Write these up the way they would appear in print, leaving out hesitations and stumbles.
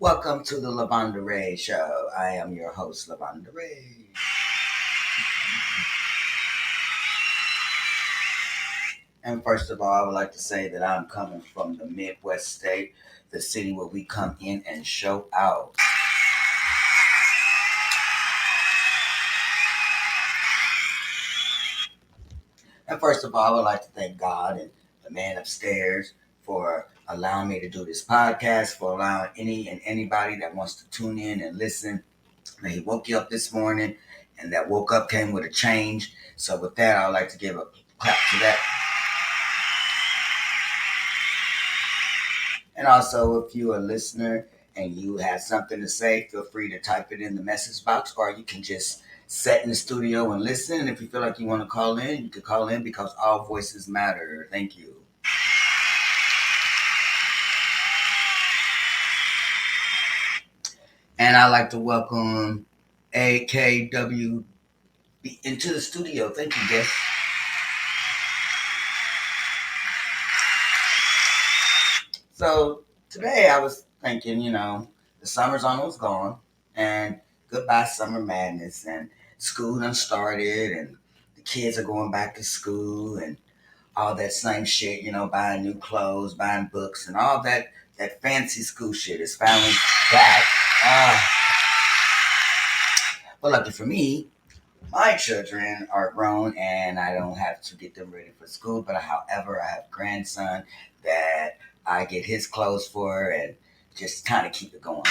Welcome to the Lavonda Ray Show. I am your host, Lavonda Ray. And first of all, I would like to say that I'm coming from the Midwest state, the city where we come in and show out. And first of all, I would like to thank God and the man upstairs for allowing me to do this podcast, for allowing any and anybody that wants to tune in and listen. And he woke you up this morning, and that woke up came with a change. So with that, I would like to give a clap to that. And also, if you're a listener and you have something to say, feel free to type it in the message box, or you can just sit in the studio and listen. And if you feel like you want to call in, you can call in because all voices matter. Thank you. And I'd like to welcome AKW into the studio. Thank you, guest. So today I was thinking, the summer's almost gone, and goodbye summer madness, and school done started, and the kids are going back to school, and all that same shit, buying new clothes, buying books, and all that fancy school shit is finally back. But lucky for me, my children are grown, and I don't have to get them ready for school. But however, I have a grandson that I get his clothes for, and just kind of keep it going.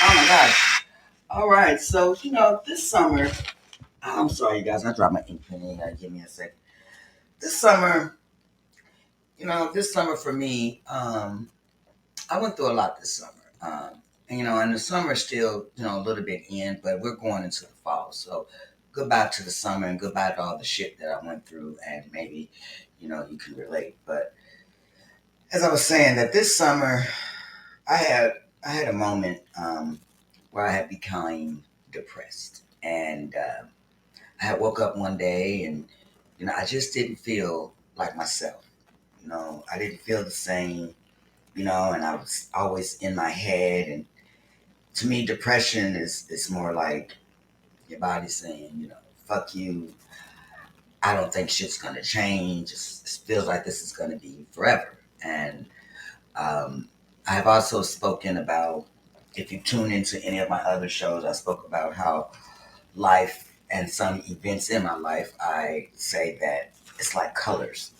Oh my gosh. All right. So, this summer, I'm sorry, you guys. I dropped my ink pen. You gotta give me a second. This summer, this summer for me, I went through a lot this summer. And the summer's still, a little bit in, but we're going into the fall. So goodbye to the summer and goodbye to all the shit that I went through, and maybe, you can relate. But as I was saying, that this summer I had I had a moment where I had become depressed, and I had woke up one day, and I just didn't feel like myself. I didn't feel the same. And I was always in my head. And to me, depression is more like your body saying, fuck you. I don't think shit's gonna change. It feels like this is gonna be forever. And I have also spoken about, if you tune into any of my other shows, I spoke about how life and some events in my life, I say that it's like colors.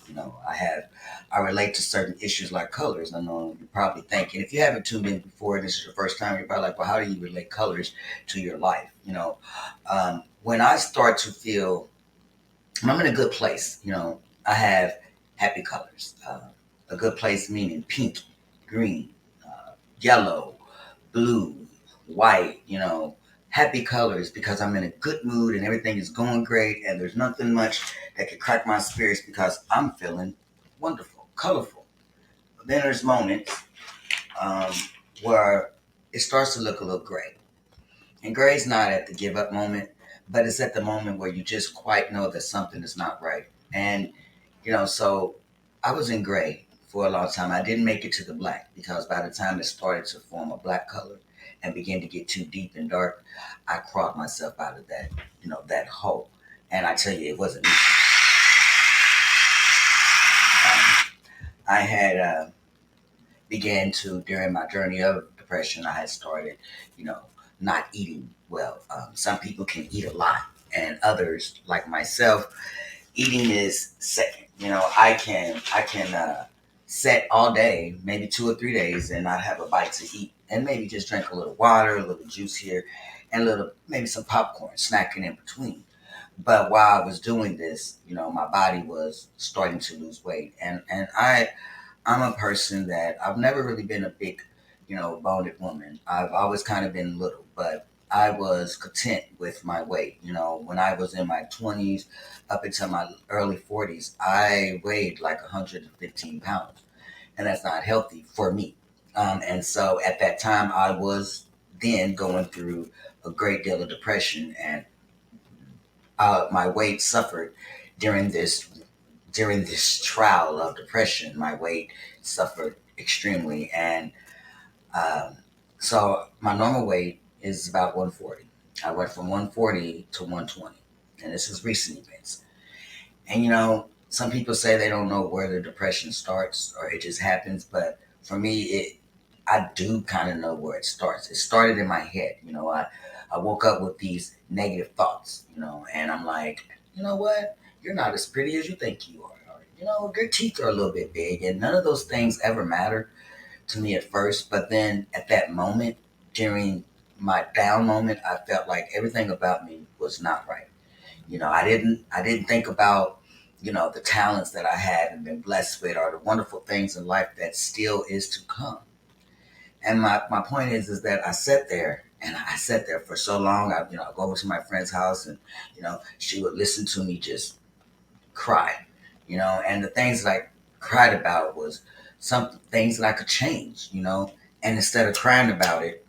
I relate to certain issues like colors. I know you're probably thinking, if you haven't tuned in before and this is your first time, you're probably like, well, how do you relate colors to your life? When I start to feel I'm in a good place, I have happy colors. A good place meaning pink, green, yellow, blue, white, happy colors because I'm in a good mood and everything is going great and there's nothing much that could crack my spirits because I'm feeling wonderful, colorful. But then there's moments um, where it starts to look a little gray. And gray's not at the give up moment, but it's at the moment where you just quite know that something is not right. And, so I was in gray for a long time. I didn't make it to the black because by the time it started to form a black color and begin to get too deep and dark, I crawled myself out of that hole. And I tell you, it wasn't easy. I had began to, during my journey of depression, I had started, you know, not eating well. Some people can eat a lot, and others, like myself, eating is second. I can set all day, maybe 2 or 3 days, and not have a bite to eat, and maybe just drink a little water, a little juice here, and a little maybe some popcorn, snacking in between. But while I was doing this, my body was starting to lose weight, and I'm a person that I've never really been a big, boned woman. I've always kind of been little, but I was content with my weight. When I was in my 20s up until my early 40s, I weighed like 115 pounds, and that's not healthy for me. And so at that time, I was then going through a great deal of depression, and my weight suffered during this during this trial of depression, my weight suffered extremely. And um, so my normal weight is about 140. I went from 140 to 120. And this is recent events. And some people say they don't know where the depression starts or it just happens, but for me, I do kind of know where it starts. It started in my head. I woke up with these negative thoughts, and I'm like, you know what? You're not as pretty as you think you are. Or, your teeth are a little bit big, and none of those things ever mattered to me at first. But then at that moment, during my down moment, I felt like everything about me was not right. I didn't think about, the talents that I had and been blessed with or the wonderful things in life that still is to come. And my point is that I sat there for so long. I go over to my friend's house and, she would listen to me just cry, and the things that I cried about was some things that I could change, and instead of crying about it,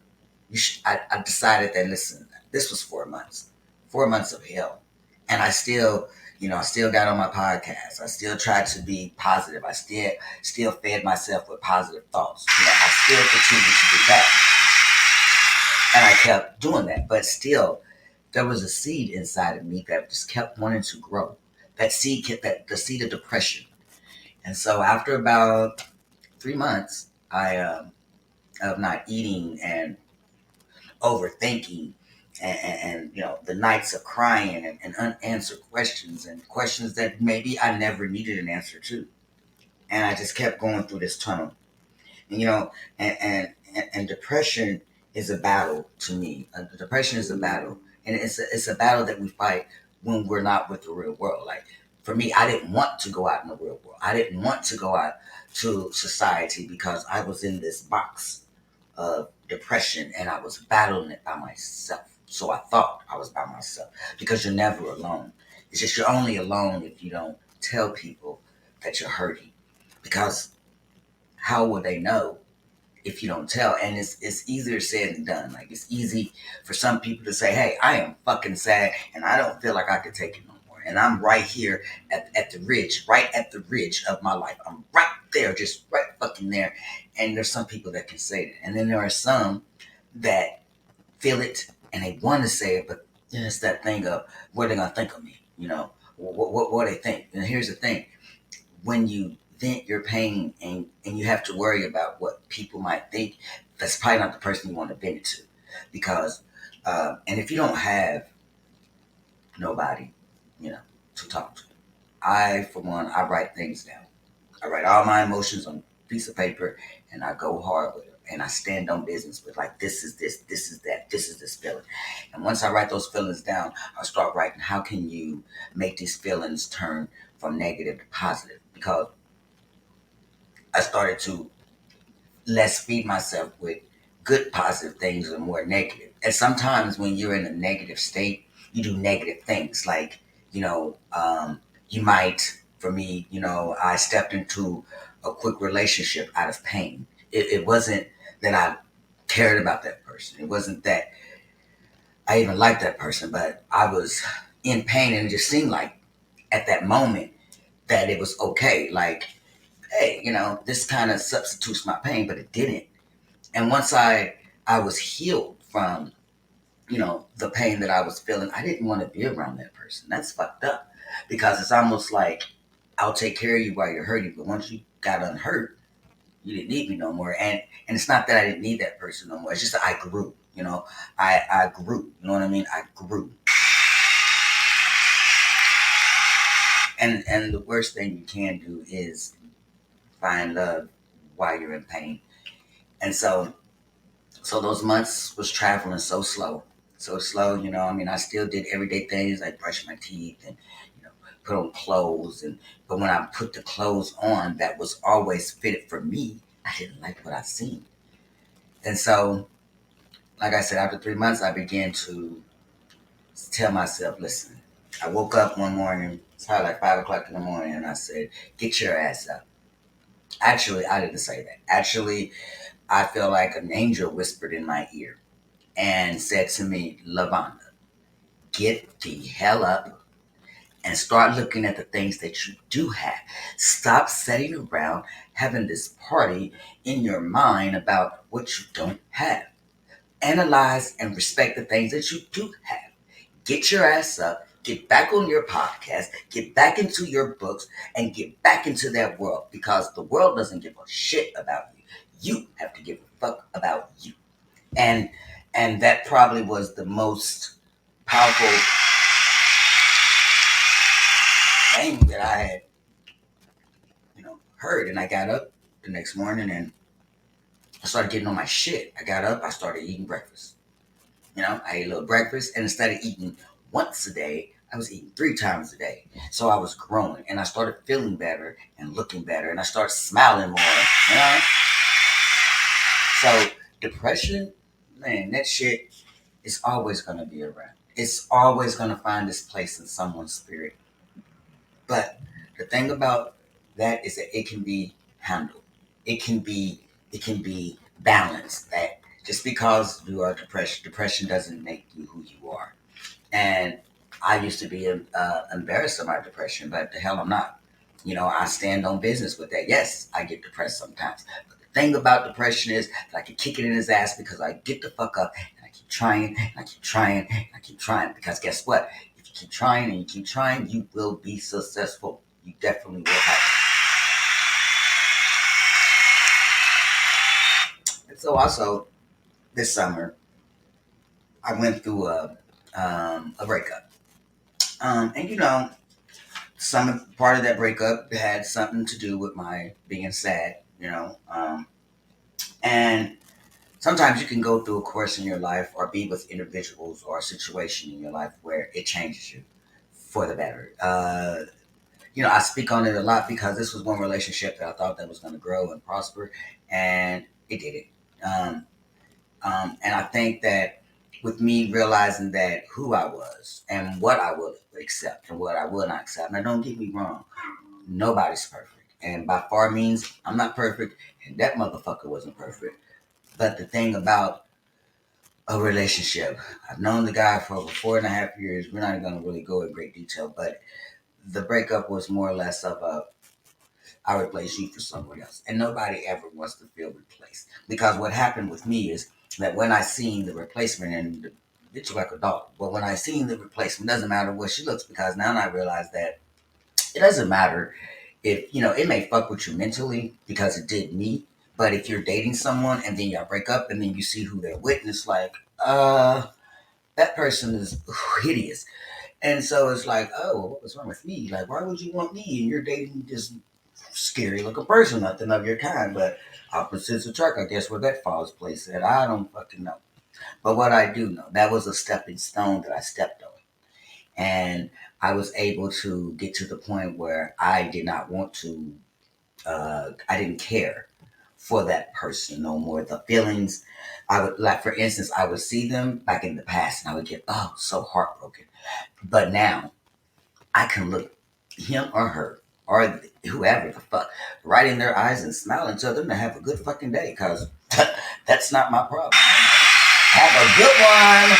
I decided that, listen, this was 4 months, 4 months of hell. And I still got on my podcast. I still tried to be positive. I still fed myself with positive thoughts. I still continued to do that. And I kept doing that. But still, there was a seed inside of me that just kept wanting to grow. That seed kept the seed of depression. And so after about 3 months, of not eating and overthinking and the nights of crying and unanswered questions and questions that maybe I never needed an answer to. And I just kept going through this tunnel. And, and depression is a battle to me. Depression is a battle. And it's a battle that we fight when we're not with the real world. Like for me, I didn't want to go out in the real world. I didn't want to go out to society because I was in this box of depression and I was battling it by myself. So I thought I was by myself because you're never alone. It's just you're only alone if you don't tell people that you're hurting. Because how will they know if you don't tell? And it's easier said than done. Like it's easy for some people to say, "Hey, I am fucking sad and I don't feel like I could take it no more." And I'm right here at the ridge, right at the ridge of my life. I'm right there, just right fucking there. And there's some people that can say that. And then there are some that feel it and they want to say it, but it's that thing of what they're gonna think of me, what they think. And here's the thing: when you vent your pain and you have to worry about what people might think, that's probably not the person you want to vent it to, because and if you don't have nobody, you know, to talk to, I for one, I write things down. I write all my emotions on a piece of paper and I go hard with it. And I stand on business with like this is this is that, this is this feeling. And once I write those feelings down, I start writing how can you make these feelings turn from negative to positive. Because I started to less feed myself with good positive things and more negative. And sometimes when you're in a negative state, you do negative things. Like, you might, for me, I stepped into a quick relationship out of pain. It wasn't that I cared about that person. It wasn't that I even liked that person, but I was in pain and it just seemed like at that moment that it was okay. Like, hey, this kind of substitutes my pain, but it didn't. And once I was healed from, the pain that I was feeling, I didn't want to be around that person. That's fucked up. Because it's almost like I'll take care of you while you're hurting, but once you got unhurt, you didn't need me no more. And it's not that I didn't need that person no more. It's just that I grew, I grew. You know what I mean? I grew. And the worst thing you can do is find love while you're in pain. And so those months was traveling so slow. I still did everyday things like brush my teeth and put on clothes, but when I put the clothes on that was always fitted for me, I didn't like what I seen. And so, like I said, after 3 months, I began to tell myself, listen. I woke up one morning, it's probably like 5 o'clock in the morning, and I said, "Get your ass up." Actually, I didn't say that. Actually, I feel like an angel whispered in my ear and said to me, "Lavonda, get the hell up and start looking at the things that you do have. Stop sitting around having this party in your mind about what you don't have. Analyze and respect the things that you do have. Get your ass up, get back on your podcast, get back into your books, and get back into that world, because the world doesn't give a shit about you. You have to give a fuck about you. And that probably was the most powerful thing that I had, heard. And I got up the next morning and I started getting on my shit. I got up, I started eating breakfast. I ate a little breakfast, and instead of eating once a day, I was eating 3 times a day. So I was growing, and I started feeling better and looking better, and I started smiling more. So depression, man, that shit is always gonna be around. It's always gonna find its place in someone's spirit. But the thing about that is that it can be handled. It can be balanced. That just because you are depressed, depression doesn't make you who you are. And I used to be embarrassed of my depression, but the hell I'm not. I stand on business with that. Yes, I get depressed sometimes. But the thing about depression is that I can kick it in his ass because I get the fuck up and I keep trying and I keep trying and I keep trying. Because guess what? If you keep trying and you keep trying, you will be successful. You definitely will have it. And so also this summer, I went through a breakup. And some part of that breakup had something to do with my being sad, and sometimes you can go through a course in your life or be with individuals or a situation in your life where it changes you for the better. I speak on it a lot because this was one relationship that I thought that was going to grow and prosper, and it didn't. Um, and I think that with me realizing that who I was and what I would accept and what I would not accept. Now, don't get me wrong, nobody's perfect, and by far means I'm not perfect, and that motherfucker wasn't perfect. But the thing about a relationship, I've known the guy for over 4.5 years. We're not even going to really go in great detail, but the breakup was more or less of a I replace you for someone else. And nobody ever wants to feel replaced. Because what happened with me is that when I seen the replacement, and the bitch look like a dog, but when I seen the replacement, doesn't matter what she looks, because now I realize that it doesn't matter if, it may fuck with you mentally because it did me. But if you're dating someone and then y'all break up and then you see who they're with, and it's like, that person is hideous. And so it's like, oh, what was wrong with me? Like, why would you want me? And you're dating this scary looking person, nothing of your kind. But opposites attract, I guess, where that falls place at. I don't fucking know. But what I do know, that was a stepping stone that I stepped on. And I was able to get to the point where I did not want to, I didn't care for that person no more. The feelings, I would, like, for instance, I would see them back in the past and I would get, oh, so heartbroken. But now I can look him or her or whoever the fuck right in their eyes and smile and tell them to have a good fucking day, because that's not my problem. Have a good one.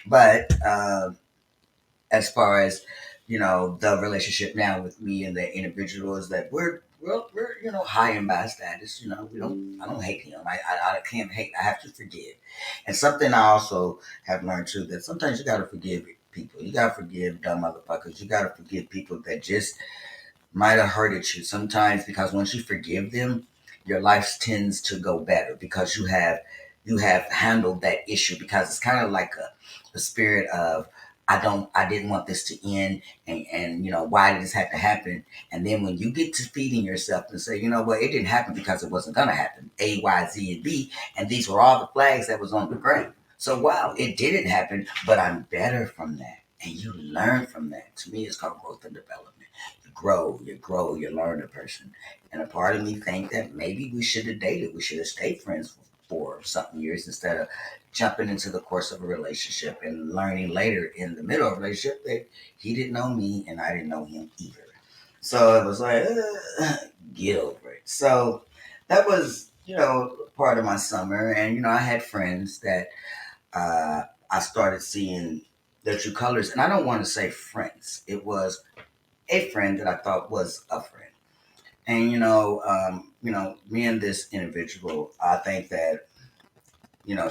But as far as the relationship now with me and the individual is that we're high and by status. We don't I don't hate him. I can't hate. I have to forgive. And something I also have learned too, that sometimes you gotta forgive people. You gotta forgive dumb motherfuckers. You gotta forgive people that just might have hurted you sometimes, because once you forgive them, your life tends to go better because you have handled that issue, because it's kind of like a spirit of I didn't want this to end, and why did this have to happen? And then when you get to feeding yourself and say, it didn't happen because it wasn't gonna happen. A, Y, Z, and B, and these were all the flags that was on the ground. So wow, it didn't happen, but I'm better from that. And you learn from that. To me, it's called growth and development. You grow, you learn a person. And a part of me think that maybe we should have dated. We should have stayed friends for something years instead of jumping into the course of a relationship and learning later in the middle of a relationship that he didn't know me and I didn't know him either. So it was like, get over it. So that was, part of my summer. And, I had friends that I started seeing. their true colors. And I don't want to say friends. It was a friend that I thought was a friend. And me and this individual, I think that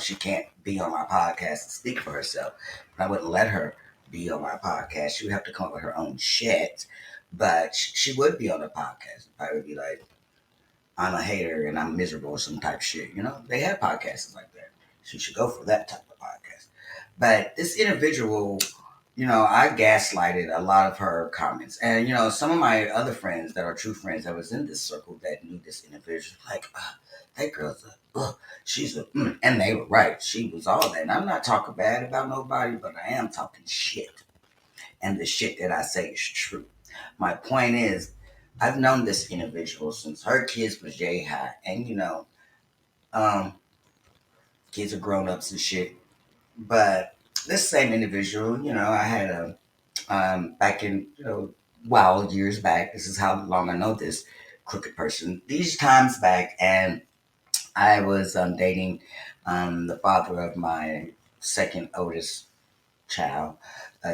she can't be on my podcast and speak for herself. I wouldn't let her be on my podcast. She would have to come up with her own shit. But she would be on the podcast. I would be like, I'm a hater and I'm miserable or some type of shit. They have podcasts like that. She should go for that type of podcast. But this individual, I gaslighted a lot of her comments. And, some of my other friends that are true friends that was in this circle that knew this individual, like, that girl's she's and they were right. She was all that. And I'm not talking bad about nobody, but I am talking shit. And the shit that I say is true. My point is, I've known this individual since her kids was J high. And, um, kids are grown ups and shit. But this same individual, I had a back in wild years back. This is how long I know this crooked person. These times back, and I was dating the father of my second oldest child.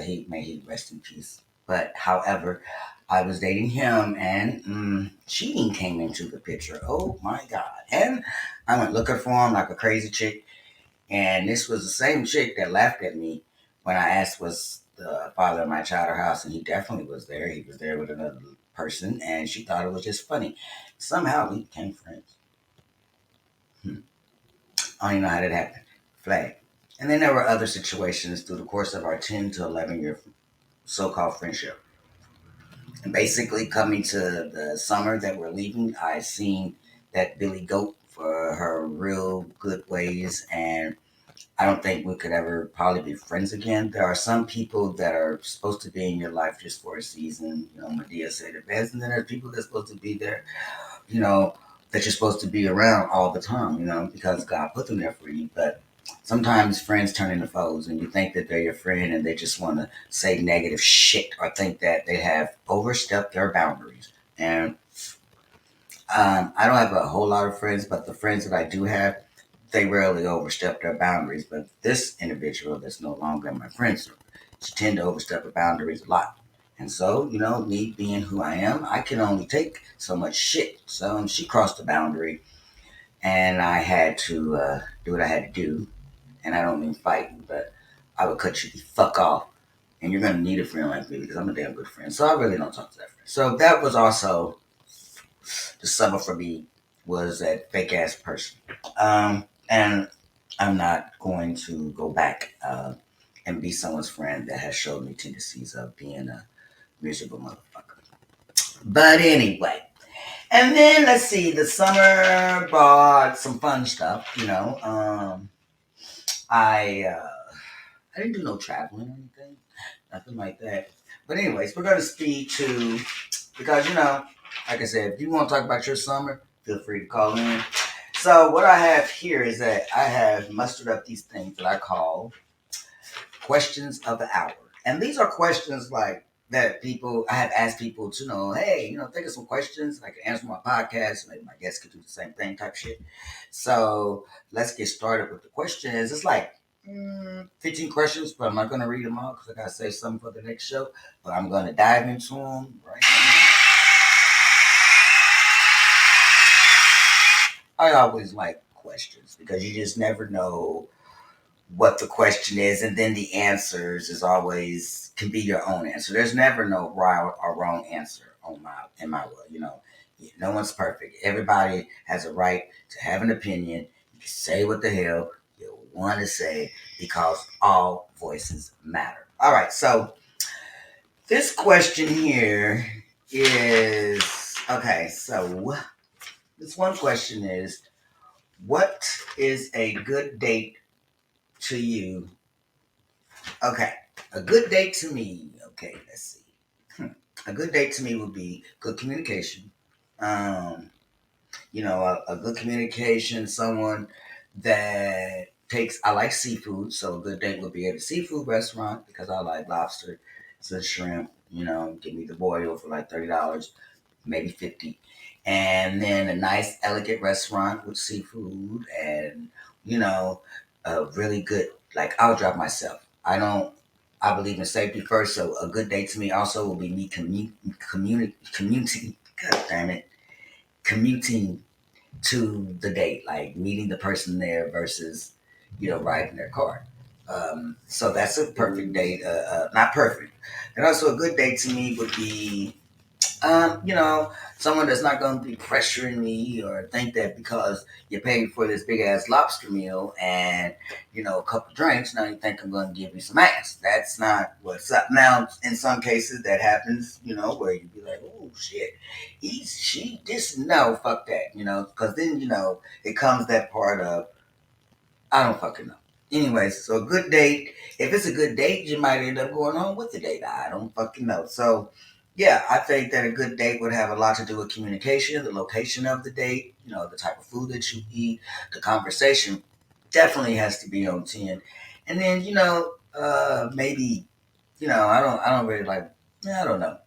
He may he rest in peace. But however, I was dating him, and cheating came into the picture. Oh my god! And I went looking for him like a crazy chick. And this was the same chick that laughed at me when I asked was the father of my child her house, and he definitely was there. He was there with another person, and she thought it was just funny. Somehow we became friends. I don't even know how that happened. Flag. And then there were other situations through the course of our 10 to 11-year so-called friendship. And basically coming to the summer that we're leaving, I seen that Billy Goat for her real good ways, and I don't think we could ever probably be friends again. There are some people that are supposed to be in your life just for a season. Medea said it best. And then there's people that's supposed to be there, that you're supposed to be around all the time, because God put them there for you. But sometimes friends turn into foes and you think that they're your friend and they just want to say negative shit or think that they have overstepped their boundaries. And I don't have a whole lot of friends, but the friends that I do have, they rarely overstep their boundaries. But this individual that's no longer in my friend circle, she tend to overstep her boundaries a lot. And so, me being who I am, I can only take so much shit. So she crossed the boundary, and I had to do what I had to do. And I don't mean fighting, but I would cut you the fuck off. And you're gonna need a friend like me because I'm a damn good friend. So I really don't talk to that friend. So that was also the summer for me, was that fake ass person. And I'm not going to go back and be someone's friend that has showed me tendencies of being a miserable motherfucker. But anyway, and then let's see, the summer brought some fun stuff. I didn't do no traveling or anything, nothing like that. But anyways, we're gonna speak to, because like I said, if you want to talk about your summer, feel free to call in. So what I have here is that I have mustered up these things that I call questions of the hour. And these are questions like that I have asked people to know, hey, think of some questions I can answer my podcast. Maybe my guests could do the same thing type shit. So let's get started with the questions. It's like 15 questions, but I'm not going to read them all because I got to say something for the next show. But I'm going to dive into them right now. I always like questions because you just never know what the question is, and then the answers is always can be your own answer. There's never no right or wrong answer in my world. No one's perfect. Everybody has a right to have an opinion. You can say what the hell you want to say because all voices matter. All right, so this question here is okay. So this one question is, what is a good date to you? Okay, a good date to me. Okay, let's see. A good date to me would be good communication. Um, a good communication, someone that takes. I like seafood, so a good date would be at a seafood restaurant because I like lobster, so shrimp. Give me the boil for like $30, maybe 50, and then a nice, elegant restaurant with seafood, and a really good. Like I'll drop myself. I don't. I believe in safety first. So a good date to me also will be me commuting. God damn it, commuting to the date, like meeting the person there versus, riding their car. So that's a perfect date. Not perfect. And also a good date to me would be, someone that's not going to be pressuring me or think that because you paid for this big ass lobster meal and, a couple drinks, now you think I'm going to give you some ass. That's not what's up. Now, in some cases that happens, where you be like, oh shit, no, fuck that, because then, it comes that part of, I don't fucking know. Anyways, so a good date. If it's a good date, you might end up going on with the date. I don't fucking know. So, yeah, I think that a good date would have a lot to do with communication, the location of the date, the type of food that you eat, the conversation definitely has to be on 10. And then, maybe, I don't really like, I don't know.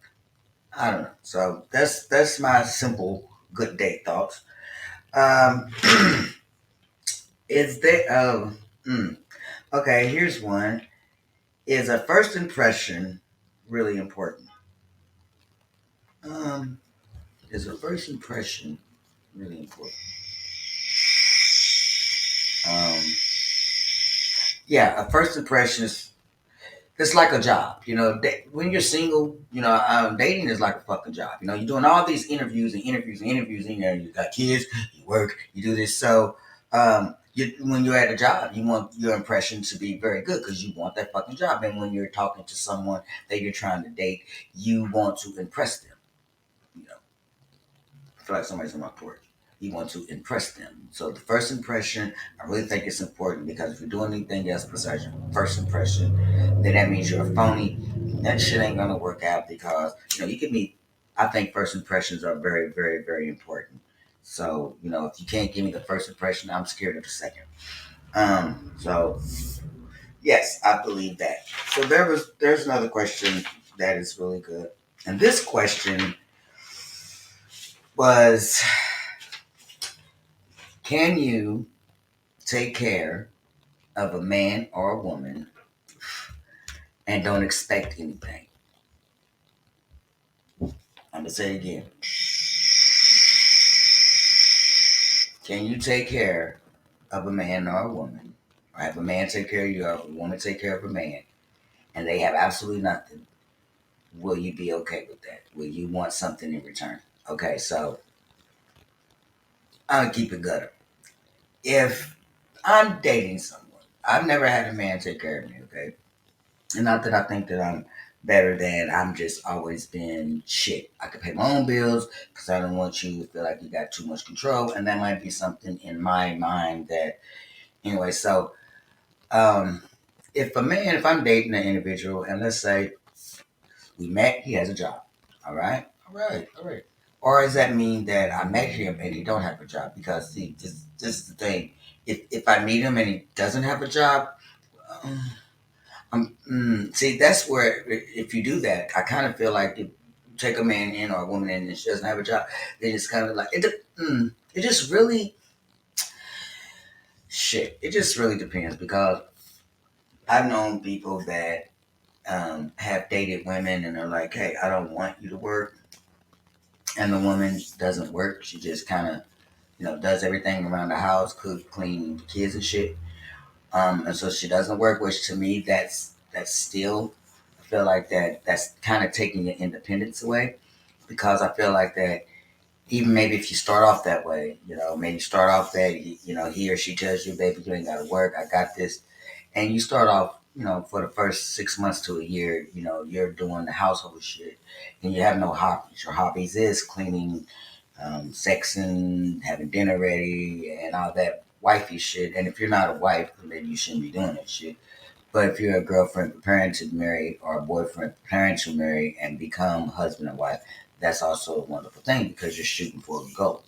I don't know. So that's my simple good date thoughts. Um, is there, okay, here's one. Is a first impression really important? Um, is a first impression really important? Um, yeah, a first impression is it's like a job. When you're single, dating is like a fucking job. You're doing all these interviews and interviews and interviews. And, you got kids, you work, you do this. So, when you're at a job, you want your impression to be very good because you want that fucking job. And when you're talking to someone that you're trying to date, you want to impress them. You know, I feel like somebody's on my porch. You want to impress them. So the first impression, I really think it's important because if you're doing anything else besides your first impression, then that means you're a phony. That shit ain't gonna work out because you can meet. I think first impressions are very, very, very important. So if you can't give me the first impression, I'm scared of the second. So yes, I believe that. So there's another question that is really good, and this question was, can you take care of a man or a woman and don't expect anything? I'm gonna say it again. Can you take care of a man or a woman, or have a man take care of you, or a woman take care of a man, and they have absolutely nothing? Will you be okay with that? Will you want something in return? Okay, so I'll keep it gutter. If I'm dating someone, I've never had a man take care of me. Okay, and not that I think that I'm better than. I'm just always been shit. I could pay my own bills because I don't want you to feel like you got too much control, and that might be something in my mind that anyway. So, um, if I'm dating an individual, and let's say we met, he has a job. All right. Or does that mean that I met him and he don't have a job? Because see, this is the thing. If I meet him and he doesn't have a job, um, see, that's where if you do that, I kind of feel like if you take a man in or a woman in and she doesn't have a job, then it's kind of like it just really shit. It just really depends because I've known people that have dated women and they're like, hey, I don't want you to work, and the woman doesn't work. She just kind of does everything around the house, cook, clean, the kids and shit. And so she doesn't work, which to me that's still I feel like that's kind of taking your independence away because I feel like that even maybe if you start off that way, maybe start off that he or she tells you, baby, you ain't got to work, I got this, and you start off. For the first 6 months to a year, you're doing the household shit, and you have no hobbies. Your hobbies is cleaning, sexing, having dinner ready, and all that wifey shit. And if you're not a wife, then you shouldn't be doing that shit. But if you're a girlfriend preparing to marry or a boyfriend preparing to marry and become husband and wife, that's also a wonderful thing because you're shooting for a goal.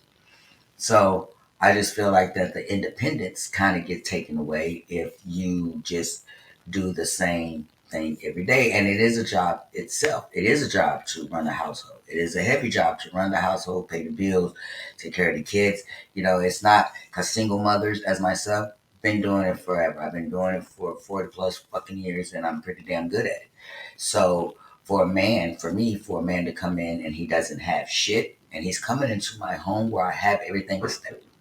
So I just feel like that the independence kind of get taken away if you just do the same thing every day. And it is a job itself. It is a job to run a household. It is a heavy job to run the household, pay the bills, take care of the kids. It's not because single mothers as myself. been doing it forever. I've been doing it for 40 plus fucking years, and I'm pretty damn good at it. So for a man, for me, for a man to come in and he doesn't have shit, and he's coming into my home where I have everything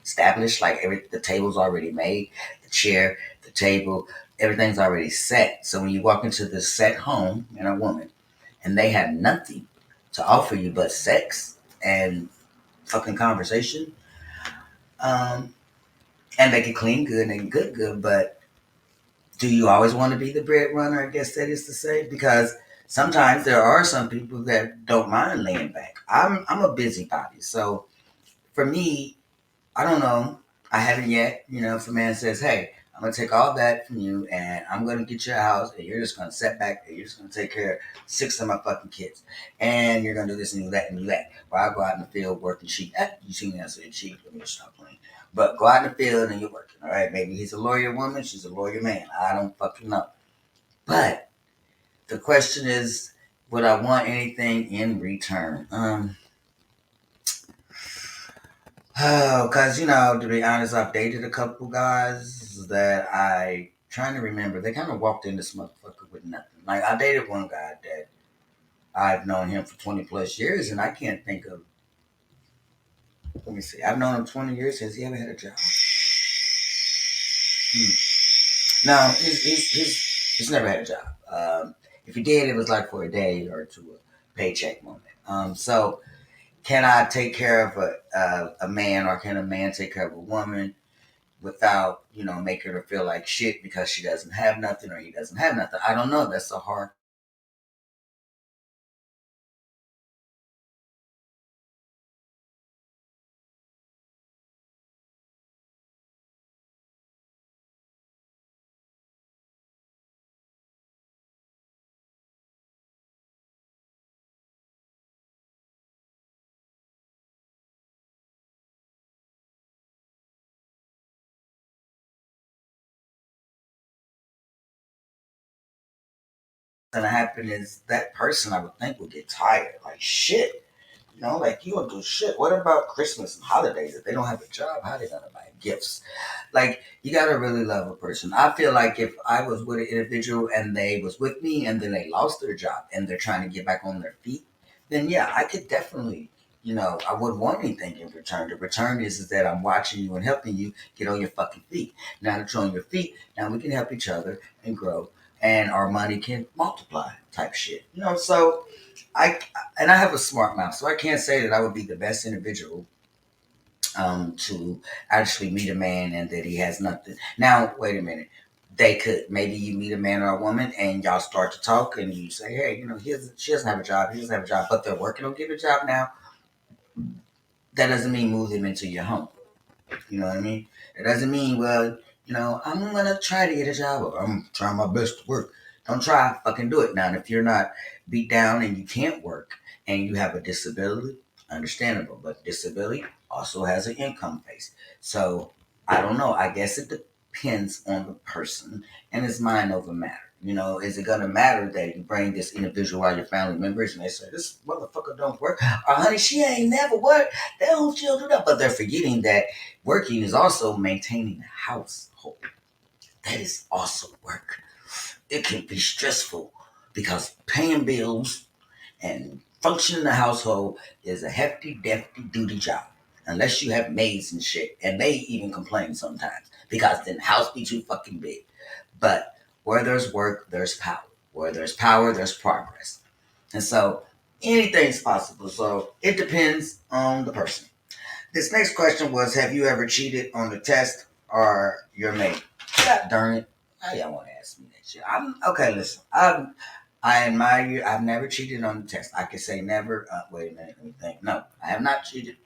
established, like the table's already made, the chair, the table, everything's already set. So when you walk into this set home and a woman, and they have nothing to offer you but sex and fucking conversation, um, and they can clean good and they can cook good, but do you always want to be the bread runner? I guess that is to say, because sometimes there are some people that don't mind laying back. I'm a busybody, so for me, I don't know. I haven't yet. You know, if a man says, "Hey, I'm gonna take all that from you, and I'm gonna get you a house, and you're just gonna sit back, and you're just gonna take care of six of my fucking kids, and you're gonna do this and do that and do that," while I go out in the field working sheep. You see me? I said sheep. Let me stop playing. But go out in the field and you're working. All right, maybe he's a lawyer woman, she's a lawyer man. I don't fucking know. But the question is, would I want anything in return? Oh, because, to be honest, I've dated a couple guys that trying to remember, they kind of walked in this motherfucker with nothing. Like, I dated one guy that I've known him for 20 plus years, and I can't think of, let me see, I've known him 20 years. Has he ever had a job? No, he's never had a job. If he did, it was like for a day or two, a paycheck moment. So, can I take care of a man, or can a man take care of a woman without, making her feel like shit because she doesn't have nothing or he doesn't have nothing? I don't know. That's a hard. Gonna happen is that person, I would think, would get tired. Like shit. Like you don't do shit. What about Christmas and holidays? If they don't have a job, how they gonna buy gifts? Like you gotta really love a person. I feel like if I was with an individual and they was with me and then they lost their job and they're trying to get back on their feet, then yeah, I could definitely, I wouldn't want anything in return. The return is that I'm watching you and helping you get on your fucking feet. Now that you're on your feet, now we can help each other and grow, and our money can multiply, type shit. So I I have a smart mouth, so I can't say that I would be the best individual to actually meet a man and that he has nothing. Now, wait a minute. They could, maybe you meet a man or a woman and y'all start to talk and you say, hey, she doesn't have a job, he doesn't have a job, but they're working on getting a job now. That doesn't mean move them into your home. You know what I mean? It doesn't mean, well, I'm gonna try to get a job or I'm trying my best to work. Don't try, fucking do it. Now, and if you're not beat down and you can't work and you have a disability, understandable. But disability also has an income base. So I don't know. I guess it depends on the person and it's mind over matter. Is it gonna matter that you bring this individual out your family members and they say this motherfucker don't work? Or honey, she ain't never worked. They don't chill it up. But they're forgetting that working is also maintaining a household. That is also work. It can be stressful because paying bills and functioning the household is a hefty, defty duty job. Unless you have maids and shit. And they even complain sometimes because then the house be too fucking big. But where there's work, there's power. Where there's power, there's progress. And so anything's possible. So it depends on the person. This next question was, have you ever cheated on the test or your mate? God darn it. How y'all want to ask me that shit? I'm okay, listen. I admire you. I've never cheated on the test. I could say never. Wait a minute, let me think. No, I have not cheated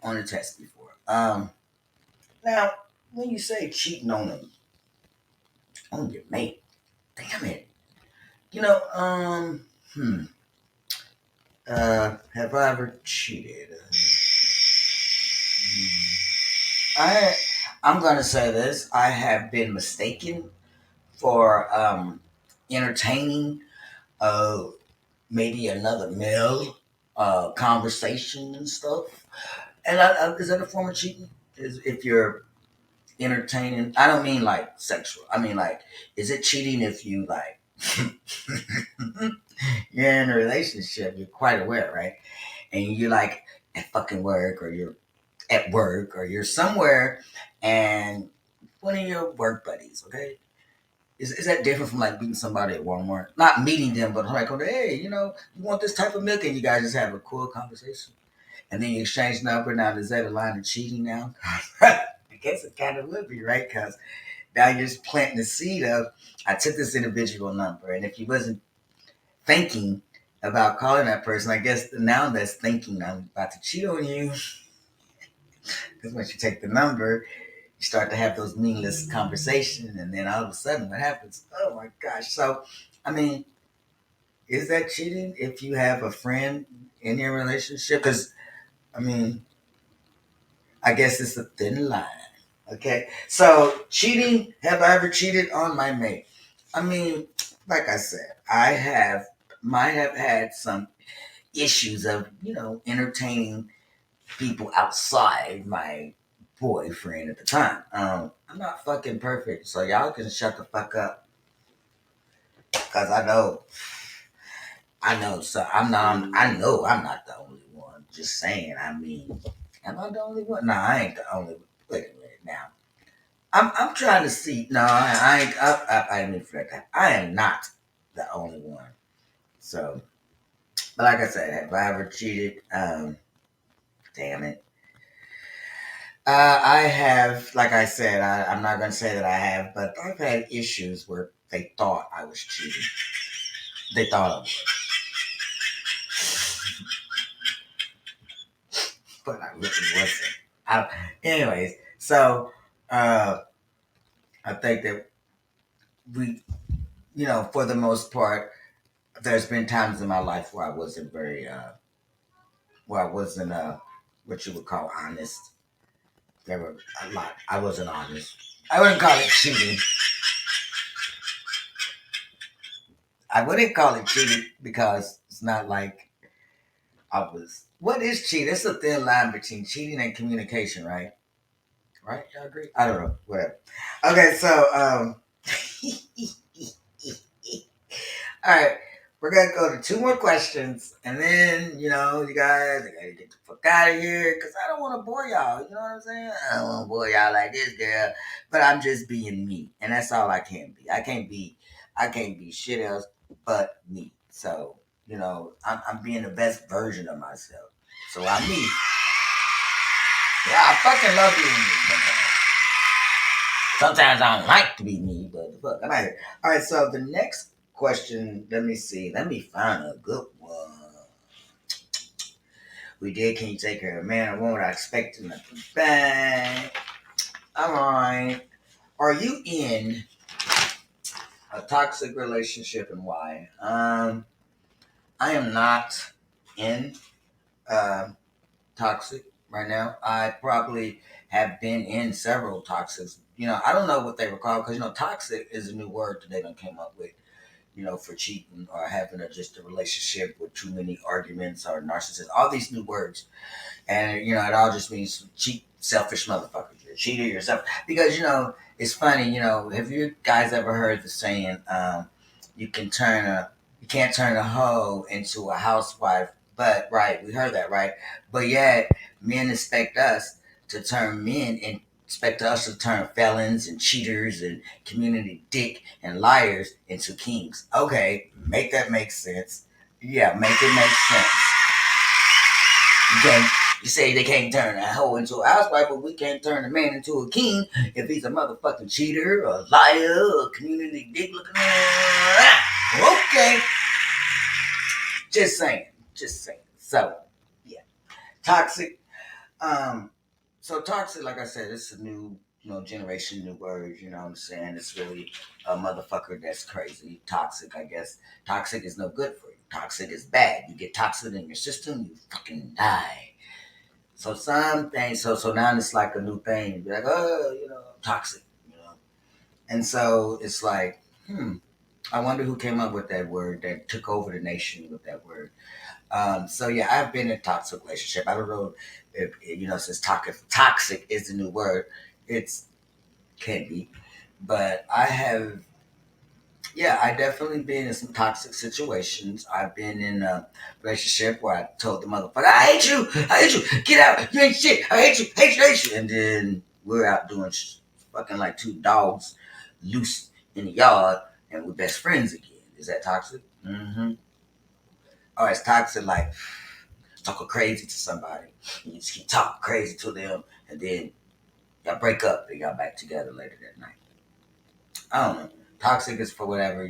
on a test before. Now, when you say cheating on your mate, damn it. You know, hmm. Have I ever cheated? I I'm gonna say this. I have been mistaken for entertaining uh maybe another male conversation and stuff. And is that a form of cheating? Is if you're entertaining? I don't mean like sexual. I mean like, is it cheating if you like you're in a relationship, you're quite aware, right? And you're like at fucking work, or you're at work, or you're somewhere, and one of your work buddies, okay? Is that different from like meeting somebody at Walmart? Not meeting them, but like, okay, hey, you want this type of milk, and you guys just have a cool conversation, and then you exchange number. Now, is that a line of cheating now? I guess it kind of would be, right? Because now you're just planting the seed of, I took this individual number, and if you wasn't thinking about calling that person, I guess now that's thinking I'm about to cheat on you. Because once you take the number, you start to have those meaningless conversations, and then all of a sudden, what happens? Oh my gosh! So, I mean, is that cheating if you have a friend in your relationship? Because I mean, I guess it's a thin line. Okay, so cheating. Have I ever cheated on my mate? I mean, like I said, might have had some issues of entertaining people outside my boyfriend at the time. I'm not fucking perfect, so y'all can shut the fuck up, because I know. So I'm not. I know I'm not the only one. Just saying. I mean, am I the only one? No, I ain't the only one. Wait a minute now. I'm trying to see. No, I ain't. I didn't mean for that. I am not the only one. So, but like I said, have I ever cheated? Damn it. I have, like I said, I'm not going to say that I have, but I've had issues where they thought I was cheating. They thought I was, but I really wasn't. Anyways, so uh, I think that we, for the most part, there's been times in my life where I wasn't where I wasn't, what you would call honest. There were a lot. I wasn't honest. I wouldn't call it cheating. I wouldn't call it cheating because it's not like I was. What is cheating? It's a thin line between cheating and communication, right? Right? Y'all agree? I don't know. Whatever. Okay, so all right, we're gonna go to two more questions, and then you guys, I gotta get the fuck out of here because I don't want to bore y'all. You know what I'm saying? I don't want to bore y'all like this, girl. But I'm just being me, and that's all I can be. I can't be shit else but me. So I'm being the best version of myself. So I'm me. Yeah, I fucking love being me. Sometimes I don't like to be me, but fuck, I'm out here. All right, so the next question, let me see. Let me find a good one. We did. Can you take care of a man or woman without expecting nothing back? All right. Are you in a toxic relationship, and why? I am not in uh, toxic right now. I probably have been in several toxics. I don't know what they were called, because toxic is a new word that they done came up with. For cheating or having just a relationship with too many arguments or narcissism. All these new words, and it all just means cheat, selfish motherfuckers. You're a cheater yourself, because it's funny. Have you guys ever heard the saying? You can turn a you can't turn a hoe into a housewife. But right, we heard that, right? But yet men expect us to turn men and expect us to turn felons and cheaters and community dick and liars into kings. Okay, make that make sense. Yeah, make it make sense. You say they can't turn a hoe into a housewife, but we can't turn a man into a king if he's a motherfucking cheater, or a liar, or a community dick looking. Okay, just saying, just saying. So yeah, toxic. Um, so toxic, like I said, it's a new, generation, new word. You know what I'm saying? It's really a motherfucker that's crazy. Toxic, I guess. Toxic is no good for you. Toxic is bad. You get toxic in your system, you fucking die. So some things, so now it's like a new thing. Be like, oh, toxic, and so it's like, I wonder who came up with that word, that took over the nation with that word. So yeah, I've been in a toxic relationship. I don't know if since toxic is the new word. It's Can be. But I have, yeah, I definitely been in some toxic situations. I've been in a relationship where I told the motherfucker, I hate you, I hate you, get out, you ain't shit, I hate you, hate you, hate you. And then we're out doing fucking like two dogs loose in the yard and we're best friends again. Is that toxic? Mm-hmm. Or it's toxic like talking crazy to somebody. And you just keep talking crazy to them and then y'all break up and y'all back together later that night. I don't know. Toxic is for whatever,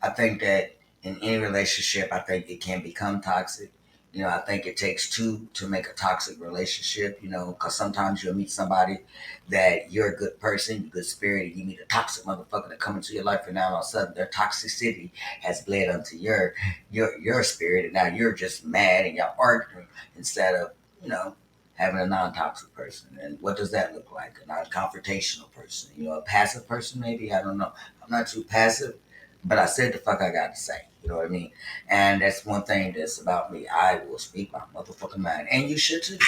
I think that in any relationship, I think it can become toxic. I think it takes two to make a toxic relationship, because sometimes you'll meet somebody that you're a good person, you're good spirit, and you meet a toxic motherfucker that come into your life, and now all of a sudden their toxicity has bled onto your spirit, and now you're just mad and y'all arguing instead of, you know, having a non-toxic person. And what does that look like? A non-confrontational person, a passive person maybe. I don't know. I'm not too passive, but I said the fuck I got to say. You know what I mean? And that's one thing that's about me. I will speak my motherfucking mind, and you should too.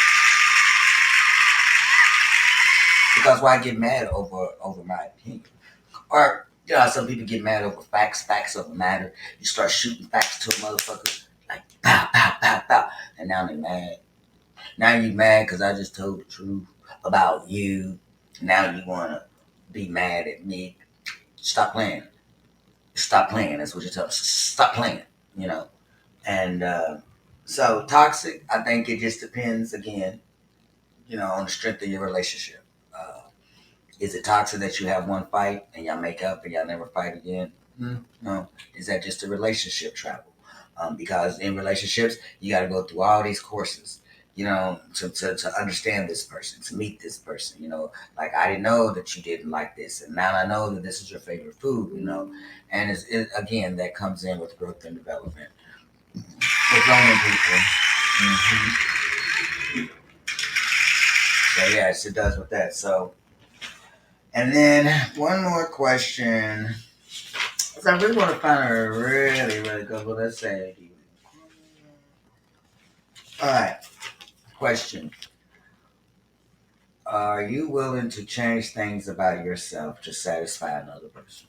Because why get mad over my opinion? Or some people get mad over facts. Facts over matter. You start shooting facts to a motherfucker like pow pow pow pow, and now they mad. Now you mad because I just told the truth about you. Now you wanna be mad at me. Stop playing. Stop playing. That's what you're telling. Stop playing. You know. And so toxic. I think it just depends again. On the strength of your relationship. Uh, is it toxic that you have one fight and y'all make up and y'all never fight again? No. Is that just a relationship travel? Because in relationships, you got to go through all these courses, to understand this person, to meet this person. Like I didn't know that you didn't like this, and now I know that this is your favorite food. And again, that comes in with growth and development with learning people. Hmm. So yes, it does with that. So, and then one more question. So I really want to find a really, really good one. Let's say, all right, question. Are you willing to change things about yourself to satisfy another person?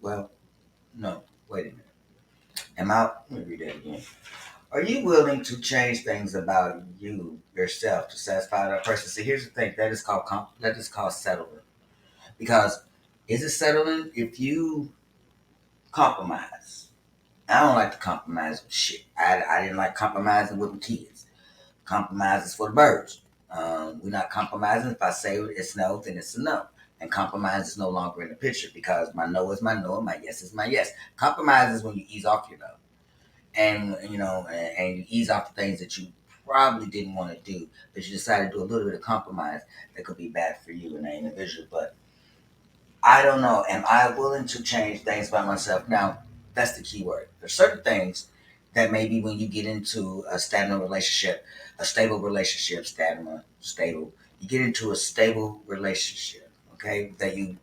Well, no. Wait a minute. Let me read that again. Are you willing to change things about yourself to satisfy that person? See, here's the thing. That is called settling. Because is it settling if you compromise? I don't like to compromise with shit. I didn't like compromising with my kids. Compromise is for the birds. We're not compromising. If I say it's no, then it's a no. And compromise is no longer in the picture because my no is my no and my yes is my yes. Compromise is when you ease off your no. And you ease off the things that you probably didn't want to do, but you decided to do a little bit of compromise that could be bad for you and the individual. But I don't know. Am I willing to change things by myself? Now, that's the key word. There's certain things that maybe when you get into a stable relationship, stable, you get into a stable relationship, okay, that you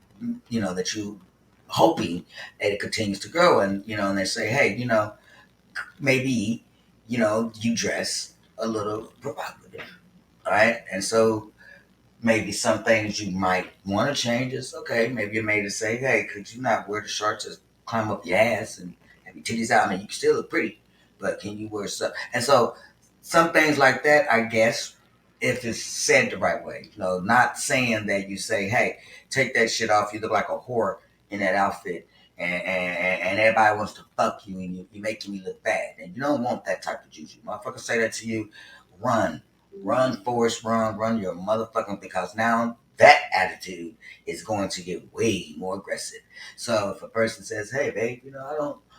hoping that it continues to grow. And they say, hey, maybe, you dress a little provocative, all right? And so maybe some things you might want to change is okay. Maybe you're made to say, hey, could you not wear the shorts that climb up your ass and have your titties out? I mean, you can still look pretty, but can you wear stuff? And so some things like that, I guess, if it's said the right way, not saying that you say, hey, take that shit off. You look like a whore in that outfit. And everybody wants to fuck you and you're making me look bad. And you don't want that type of juju. Motherfucker say that to you, run. Run, Forrest, run your motherfucking because now that attitude is going to get way more aggressive. So if a person says, hey babe,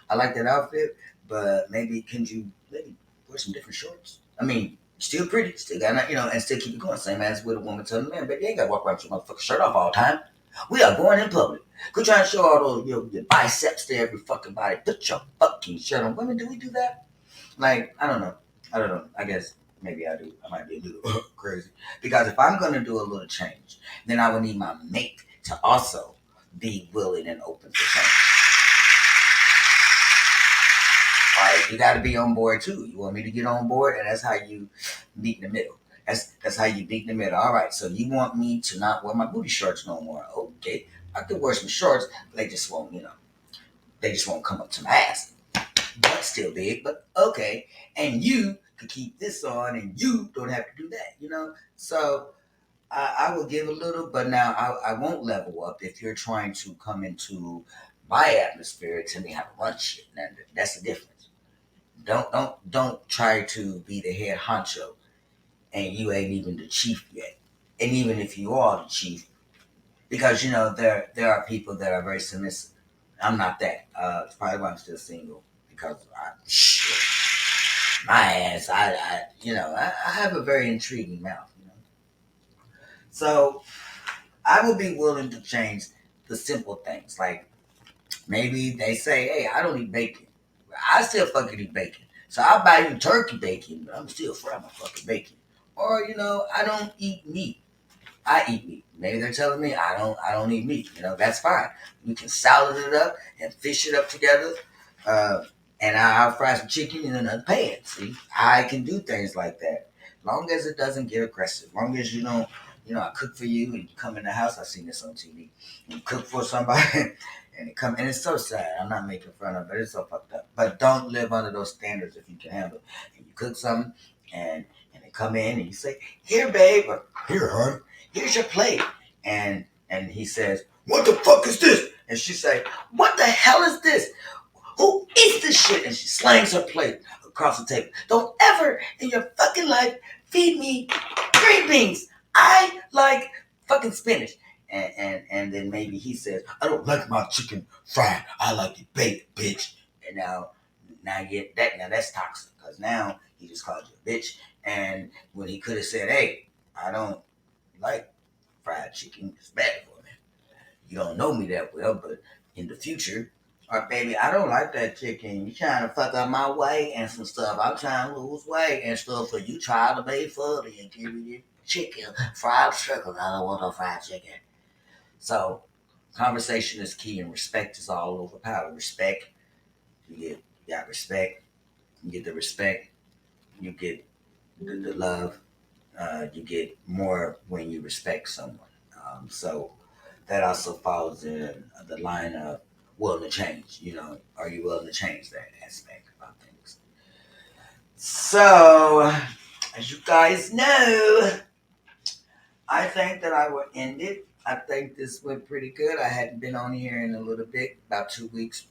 I like that outfit, but maybe can you maybe wear some different shorts? I mean, still pretty, still got and still keep it going. Same as with a woman telling a man, baby, you ain't gotta walk around with your motherfucking shirt off all the time. We are going in public. Quit trying to show all those your biceps to every fucking body. Put your fucking shirt on. Women, do we do that? Like, I don't know. I guess maybe I do. I might be a little crazy. Because if I'm going to do a little change, then I would need my mate to also be willing and open for change. All right, you got to be on board too. You want me to get on board, and that's how you meet in the middle. That's how you beat the middle. All right, so you want me to not wear my booty shorts no more? Okay, I could wear some shorts, but they just won't, they just won't come up to my ass. Butt still big, but okay. And you could keep this on, and you don't have to do that. So I will give a little, but now I won't level up if you're trying to come into my atmosphere and tell me how to run shit. Now, that's the difference. Don't try to be the head honcho and you ain't even the chief yet. And even if you are the chief, because there are people that are very submissive. I'm not that. It's probably why I'm still single because my ass. I have a very intriguing mouth. So I will be willing to change the simple things. Like maybe they say, hey, I don't eat bacon. I still fucking eat bacon. So I'll buy you turkey bacon, but I'm still frying my fucking bacon. Or, I don't eat meat. I eat meat. Maybe they're telling me I don't eat meat. That's fine. We can salad it up and fish it up together. Uh, and I'll fry some chicken in another pan. See, I can do things like that. Long as it doesn't get aggressive. Long as you don't, I cook for you and you come in the house. I've seen this on TV. You cook for somebody and it's so sad. I'm not making fun of it. It's so fucked up. But don't live under those standards if you can handle it. And you cook something and they come in and you say, here, babe, or here, hon, here's your plate. And he says, what the fuck is this? And she say, what the hell is this? Who eats this shit? And she slings her plate across the table. Don't ever in your fucking life feed me green beans. I like fucking spinach. And then maybe he says, I don't like my chicken fried. I like it baked, bitch. And now you get that. Now that's toxic because now he just called you a bitch. And when he could have said, hey, I don't like fried chicken. It's bad for me. You don't know me that well, but in the future, or baby, I don't like that chicken. You trying to fuck up my weight and some stuff. I'm trying to lose weight and stuff. So you try to be funny and give me the chicken, fried chicken. I don't want no fried chicken. So conversation is key, and respect is all over power. Respect, you got respect. You get the respect. You get the love. You get more when you respect someone. So that also falls in the line of willing to change. Are you willing to change that aspect about things? So, as you guys know, I think that I will end it. I think this went pretty good. I hadn't been on here in a little bit, about 2 weeks,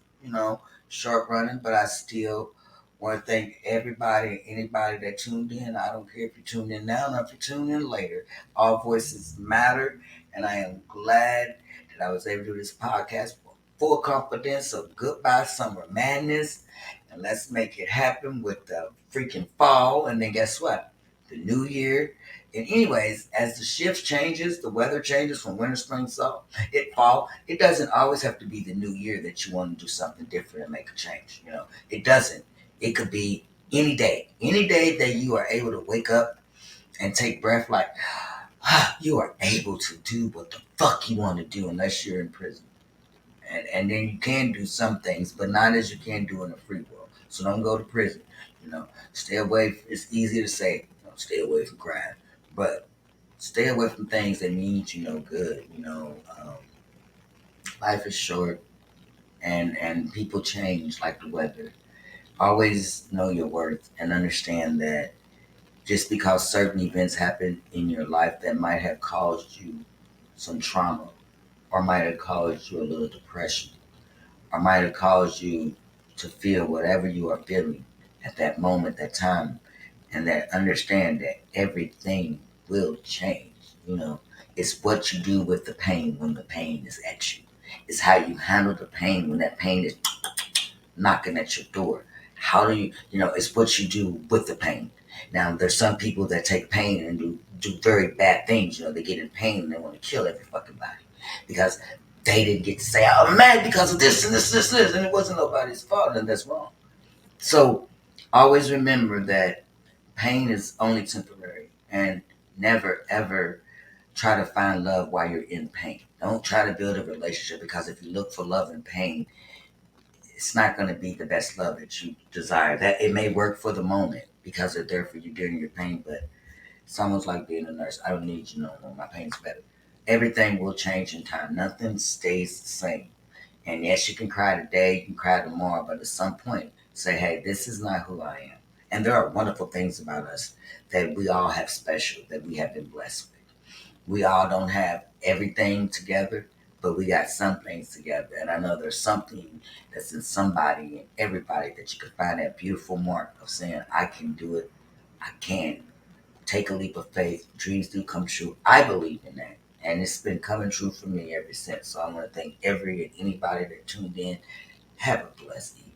short running, but I still want to thank everybody, anybody that tuned in. I don't care if you tuned in now or if you tune in later. All voices matter, and I am glad that I was able to do this podcast for full confidence of goodbye summer madness, and let's make it happen with the freaking fall. And then guess what? The new year. And anyways, as the shift changes, the weather changes from winter, spring, fall. It doesn't always have to be the new year that you want to do something different and make a change. It doesn't. It could be any day that you are able to wake up and take breath like you are able to do what the fuck you want to do unless you're in prison. And then you can do some things, but not as you can do in a free world. So don't go to prison. Stay away. It's easy to say, stay away from crime, but stay away from things that means good. Life is short, and people change like the weather. Always know your worth and understand that just because certain events happen in your life that might have caused you some trauma, or might have caused you a little depression, or might have caused you to feel whatever you are feeling at that moment, that time, and that understand that everything will change. It's what you do with the pain when the pain is at you. It's how you handle the pain when that pain is knocking at your door. How do it's what you do with the pain. Now, there's some people that take pain and do very bad things. They get in pain and they want to kill every fucking body because they didn't get to say, I'm mad because of this and this, and it wasn't nobody's fault, and that's wrong. So always remember that pain is only temporary, and never ever try to find love while you're in pain. Don't try to build a relationship because if you look for love in pain, it's not going to be the best love that you desire. That it may work for the moment because they're there for you during your pain, but It's almost like being a nurse. I don't need you no more. My pain's better. Everything will change in time. Nothing stays the same. And yes, you can cry today, you can cry tomorrow, but at some point, say, hey, this is not who I am. And there are wonderful things about us that we all have special, that we have been blessed with. We all don't have everything together, but we got some things together. And I know there's something that's in somebody and everybody that you can find that beautiful mark of saying, I can do it. I can take a leap of faith. Dreams do come true. I believe in that. And it's been coming true for me ever since. So I want to thank every and anybody that tuned in. Have a blessed evening.